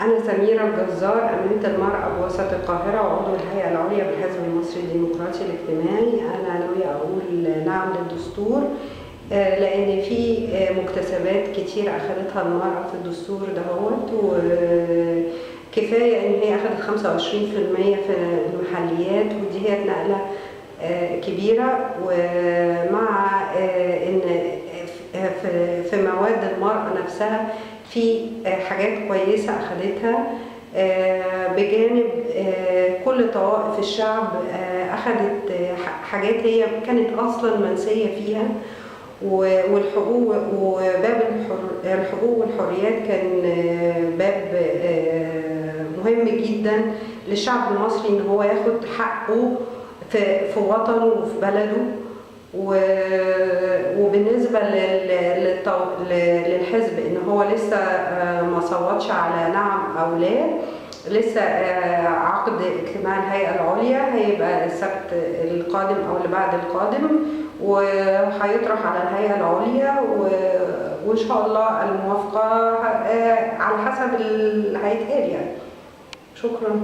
أنا سميرة الجزار، أمينة المرأة بوسط القاهرة وعضو الهيئة العليا بالحزب المصري الديمقراطي الاجتماعي. أنا ناوية أقول نعم للدستور، لأن في مكتسبات كتير أخذتها المرأة في الدستور دهوت، وكفاية إن هي أخذت 25% في المحليات، ودي هي نقلة كبيرة. ومع إن في مواد المرأة نفسها في حاجات كويسة أخذتها، بجانب كل طوائف الشعب أخذت حاجات هي كانت أصلا منسية فيها. والحقوق وباب الحقوق والحريات كان باب مهم جدا للشعب المصري إن هو ياخد حقه في وطنه وفي بلده. وبالنسبة للحزب إن هو لسه ما صوتش على نعم أو لا، لسه عقد اجتماع الهيئة العليا هيبقى السبت القادم أو اللي بعد القادم، وهيطرح على الهيئة العليا، وإن شاء الله الموافقة على حسب اللي هيتقال يعني. شكرا.